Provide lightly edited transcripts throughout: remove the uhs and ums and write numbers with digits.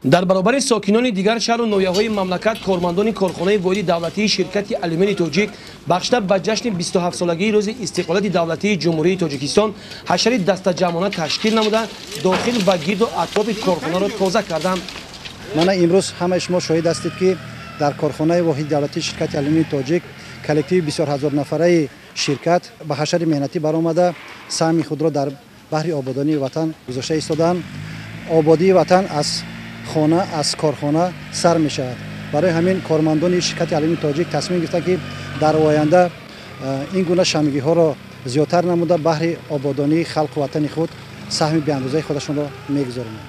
дар баробари сокинони дигар шаҳру ноҳияҳои мамлакат кормандони корхонаи воҳиди давлатии ширкати алюминии тоҷик бахшида ба ҷашни 27-солагии рӯзи истиқлолияти давлатии ҷумҳурии Тоҷикистон ҳашари дастаҷамъона ташкил намуда дохил ва гирду атрофи корхонаро тоза карданд. мана имрӯз ҳамаи шумо шоҳид ҳастед ки дар корхонаи воҳиди давлатии ширкати алюминии тоҷик коллективи бисёр ҳазорнафараи ширкат ба ҳашари меҳнатӣ баромада саҳми худро дар баҳри ободонии ватан гузошта истоданд. ободии ватан аз خانه از کارخانه سر می شود. برای همین کارمندان شرکت الومینی تاجیک تصمیم گرفتند که در آینده این گونه شمگی ها را زیادتر نموده بهر آبادانی خلق وطن خود سهم بی‌اندازه خودشون را میگذارند.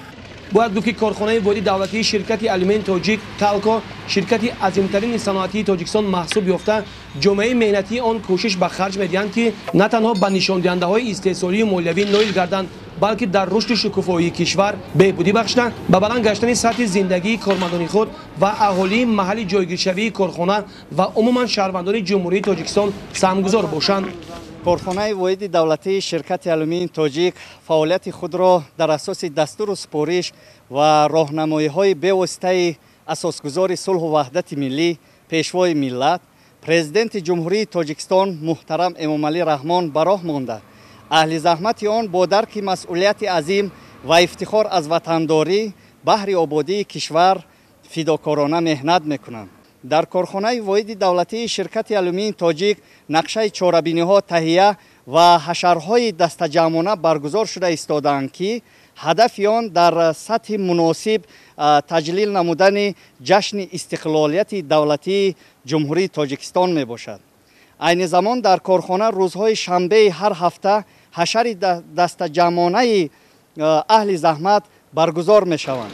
باید گفت که کارخانه واحدی دولتی شرکت الومینی تاجیک تالکو شرکتی عظیم‌ترین صنعتی تاجیکستان محسوب یافته جامعه مهنتی آن کوشش به خرج می‌دهند که نه تنها به نشان دهنده‌های استحصالی و مالیوی نایل گردند بلکه در رشد شکوفایی کشور بهبودی بخشیدند به بلند گشتن سطح زندگی کارمندان خود و اهالی محلی جایگیرشوی کارخانه و عموما شهروندان جمهوری تاجیکستان سهمگذار باشند. کارخانه واحد دولتی شرکت الومینی تاجیک فعالیت خود را در اساس دستور و سپارش و راهنمایی‌های به‌واسطه اساسگزار صلح و وحدت ملی پیشوای ملت پرزیدنت جمهوری تاجیکستان محترم امامعلی رحمان به راه مانده اهل زحمت آن با درک مسئولیت عظیم و افتخار از وطنداری بهر آبادی کشور فداکارانه مهنت میکنند. در کارخانه واحد دولتی شرکت الومینی تاجیک نقشه چاره‌بینی‌ها تهیه و حشرهای دسته‌جمعانه برگزار شده ایستادند که هدف آن در سطح مناسب تجلیل نمودن جشن استقلالیت دولتی جمهوری تاجیکستان می باشد. عین زمان در کارخانه روزهای شنبه هر هفته حشر دسته‌جمعانه اهل زحمت برگزار می شوند.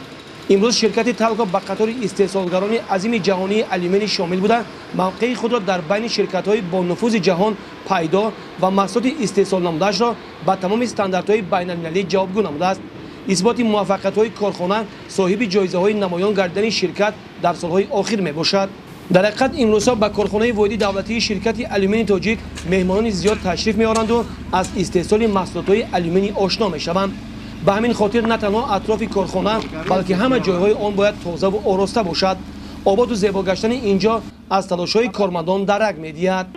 امروز شرکت تالکو به قطار استحصالگران عظیم جهانی الومینی شامل بوده موقع خود را در بین شرکت‌های با نفوذ جهان پایدار و محصولات استحصال نموده‌اش را به تمام استانداردهای بین‌المللی جوابگو نموده است. اثبات موفقیت‌های کارخانه صاحب جایزه‌های نمایان گردیدن شرکت در سال‌های اخیر میباشد. در حقیقت امروزها به کارخانه واحدی دولتی شرکت الومینی تاجیک مهمانان زیاد تشریف می‌آورند و از استحصال محصولات الومینی آشنا می‌شوند. به همین خاطر نه تنها اطراف کارخانه بلکه همه جایهای آن باید تازه و آراسته باشد. آباد و زیبا گشتن اینجا از تلاش‌های کارمندان درک می‌دهد.